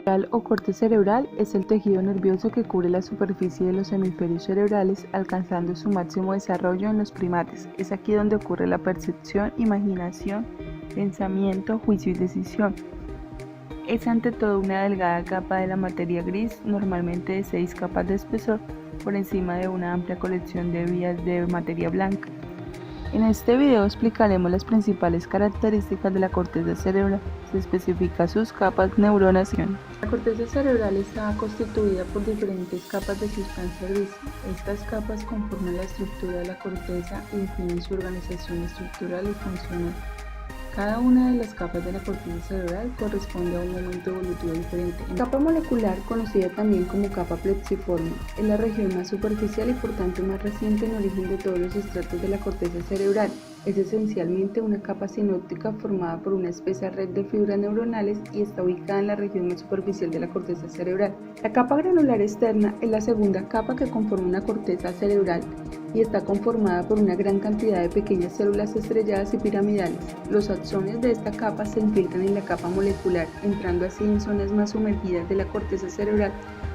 Cerebral o corte cerebral es el tejido nervioso que cubre la superficie de los hemisferios cerebrales, alcanzando su máximo desarrollo en los primates. Es aquí donde ocurre la percepción, imaginación, pensamiento, juicio y decisión. Es ante todo una delgada capa de la materia gris, normalmente de 6 capas de espesor, por encima de una amplia colección de vías de materia blanca. En este video explicaremos las principales características de la corteza cerebral. Se especifica sus capas, neuronas y la corteza cerebral está constituida por diferentes capas de sustancia gris. Estas capas conforman la estructura de la corteza y definen su organización estructural y funcional. Cada una de las capas de la corteza cerebral corresponde a un momento evolutivo diferente. La capa molecular, conocida también como capa plexiforme, es la región más superficial y por tanto más reciente en origen de todos los estratos de la corteza cerebral. Es esencialmente una capa sinóptica formada por una espesa red de fibras neuronales y está ubicada en la región más superficial de la corteza cerebral. La capa granular externa es la segunda capa que conforma una corteza cerebral y está conformada por una gran cantidad de pequeñas células estrelladas y piramidales. Los axones de esta capa se infiltran en la capa molecular, entrando así en zonas más sumergidas de la corteza cerebral,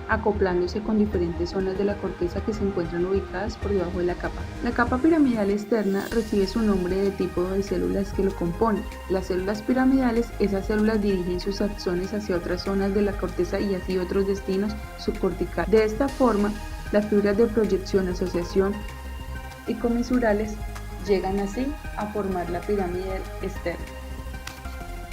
acoplándose con diferentes zonas de la corteza que se encuentran ubicadas por debajo de la capa. La capa piramidal externa recibe su nombre del tipo de células que lo componen. Las células piramidales, esas células dirigen sus axones hacia otras zonas de la corteza y así otros destinos subcorticales. De esta forma, las fibras de proyección, asociación y comisurales llegan así a formar la pirámide externa.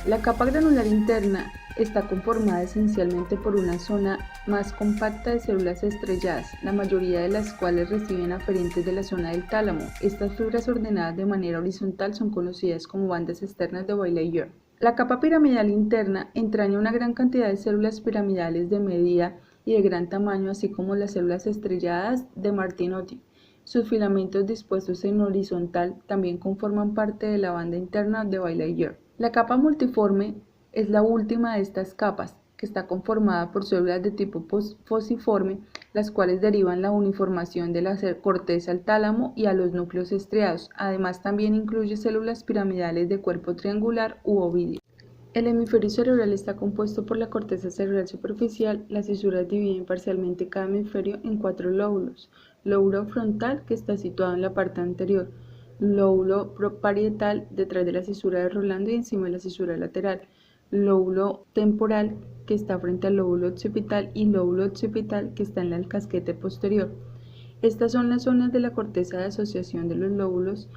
La capa granular interna está conformada esencialmente por una zona más compacta de células estrelladas, la mayoría de las cuales reciben aferientes de la zona del tálamo. Estas fibras ordenadas de manera horizontal son conocidas como bandas externas de Bailey-York. La capa piramidal interna entraña una gran cantidad de células piramidales de medida y de gran tamaño, así como las células estrelladas de Martinotti. Sus filamentos dispuestos en horizontal también conforman parte de la banda interna de Bailey-York. La capa multiforme es la última de estas capas, que está conformada por células de tipo fociforme, las cuales derivan la uniformación de la corteza al tálamo y a los núcleos estriados. Además, también incluye células piramidales de cuerpo triangular u ovoide. El hemisferio cerebral está compuesto por la corteza cerebral superficial. Las cisuras dividen parcialmente cada hemisferio en 4 lóbulos. Lóbulo frontal, que está situado en la parte anterior. Lóbulo parietal, detrás de la cisura de Rolando y encima de la cisura lateral. Lóbulo temporal, que está frente al lóbulo occipital, y lóbulo occipital, que está en el casquete posterior. Estas son las zonas de la corteza de asociación de los lóbulos,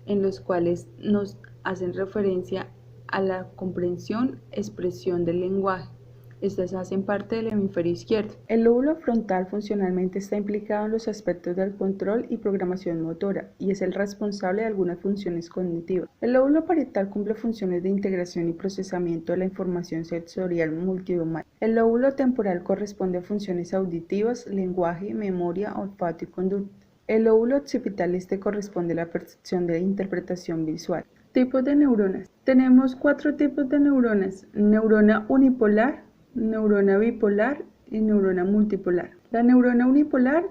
en los cuales nos hacen referencia a la comprensión, expresión del lenguaje. Estas hacen parte del hemisferio izquierdo. El lóbulo frontal funcionalmente está implicado en los aspectos del control y programación motora y es el responsable de algunas funciones cognitivas. El lóbulo parietal cumple funciones de integración y procesamiento de la información sensorial multidomal. El lóbulo temporal corresponde a funciones auditivas, lenguaje, memoria, olfato y conducta. El lóbulo occipital corresponde a la percepción de la interpretación visual. Tipos de neuronas. Tenemos 4 tipos de neuronas: neurona unipolar, neurona bipolar y neurona multipolar. La neurona unipolar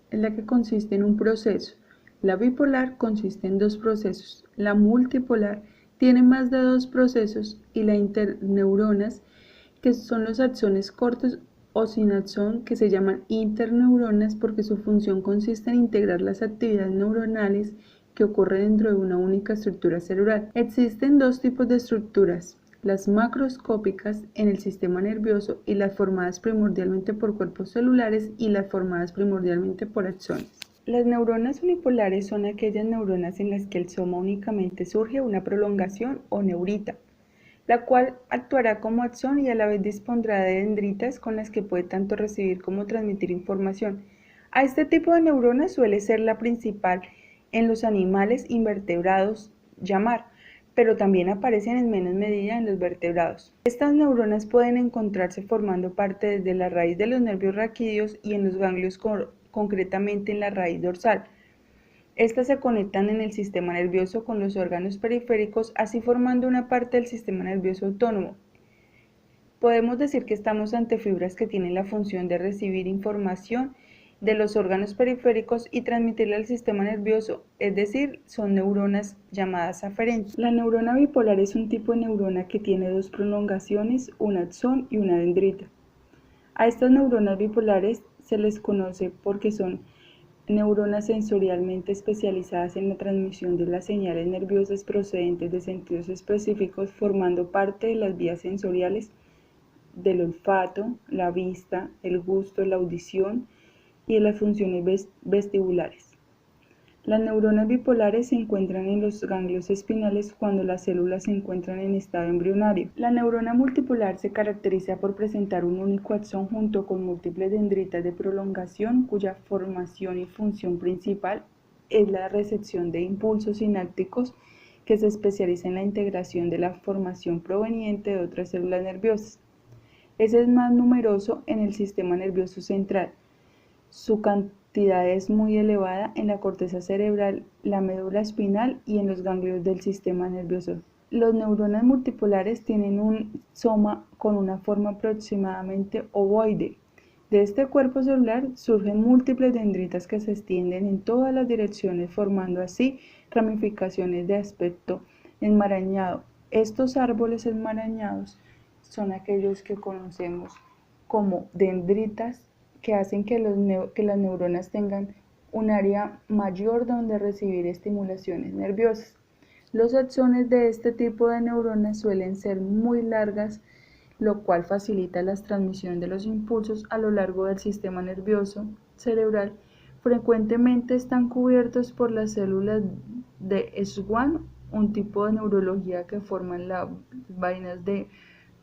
es la que consiste en un proceso. La bipolar consiste en 2 procesos. La multipolar tiene más de 2 procesos y las interneuronas, que son los axones cortos o sin axón, que se llaman interneuronas porque su función consiste en integrar las actividades neuronales que ocurren dentro de una única estructura cerebral. Existen 2 tipos de estructuras: las macroscópicas en el sistema nervioso y las formadas primordialmente por cuerpos celulares y las formadas primordialmente por axones. Las neuronas unipolares son aquellas neuronas en las que el soma únicamente surge una prolongación o neurita, la cual actuará como axón y a la vez dispondrá de dendritas con las que puede tanto recibir como transmitir información. A este tipo de neuronas suele ser la principal en los animales invertebrados llamar, pero también aparecen en menos medida en los vertebrados. Estas neuronas pueden encontrarse formando parte desde la raíz de los nervios raquídeos y en los ganglios, concretamente en la raíz dorsal. Estas se conectan en el sistema nervioso con los órganos periféricos, así formando una parte del sistema nervioso autónomo. Podemos decir que estamos ante fibras que tienen la función de recibir información de los órganos periféricos y transmitirla al sistema nervioso, es decir, son neuronas llamadas aferentes. La neurona bipolar es un tipo de neurona que tiene 2 prolongaciones, un axón y una dendrita. A estas neuronas bipolares se les conoce porque son neuronas sensorialmente especializadas en la transmisión de las señales nerviosas procedentes de sentidos específicos, formando parte de las vías sensoriales del olfato, la vista, el gusto, la audición y de las funciones vestibulares. Las neuronas bipolares se encuentran en los ganglios espinales cuando las células se encuentran en estado embrionario. La neurona multipolar se caracteriza por presentar un único axón junto con múltiples dendritas de prolongación, cuya formación y función principal es la recepción de impulsos sinápticos, que se especializa en la integración de la información proveniente de otras células nerviosas. Ese es más numeroso en el sistema nervioso central. Su cantidad es muy elevada en la corteza cerebral, la médula espinal y en los ganglios del sistema nervioso. Las neuronas multipolares tienen un soma con una forma aproximadamente ovoide. De este cuerpo celular surgen múltiples dendritas que se extienden en todas las direcciones, formando así ramificaciones de aspecto enmarañado. Estos árboles enmarañados son aquellos que conocemos como dendritas, que hacen que las neuronas tengan un área mayor donde recibir estimulaciones nerviosas. Los axones de este tipo de neuronas suelen ser muy largas, lo cual facilita la transmisión de los impulsos a lo largo del sistema nervioso cerebral. Frecuentemente están cubiertos por las células de Schwann, un tipo de neurología que forman las vainas de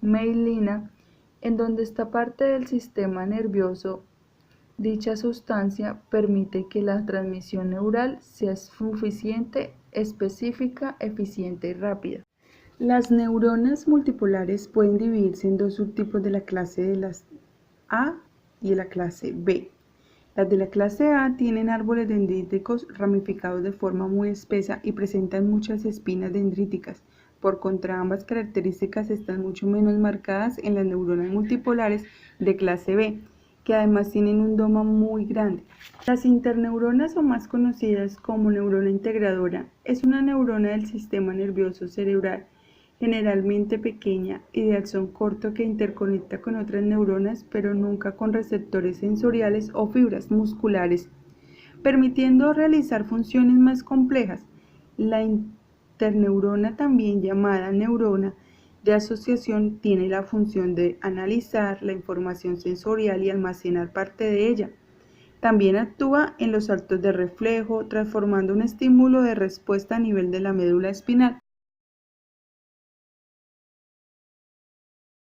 mielina, en donde esta parte del sistema nervioso. Dicha sustancia permite que la transmisión neural sea suficiente, específica, eficiente y rápida. Las neuronas multipolares pueden dividirse en dos subtipos de la clase de las A y de la clase B. Las de la clase A tienen árboles dendríticos ramificados de forma muy espesa y presentan muchas espinas dendríticas. Por contra, ambas características están mucho menos marcadas en las neuronas multipolares de clase B, que además tienen un doma muy grande. Las interneuronas, o más conocidas como neurona integradora, es una neurona del sistema nervioso cerebral, generalmente pequeña y de axón corto, que interconecta con otras neuronas, pero nunca con receptores sensoriales o fibras musculares, permitiendo realizar funciones más complejas. La interneurona, también llamada neurona de asociación, tiene la función de analizar la información sensorial y almacenar parte de ella. También actúa en los saltos de reflejo, transformando un estímulo de respuesta a nivel de la médula espinal.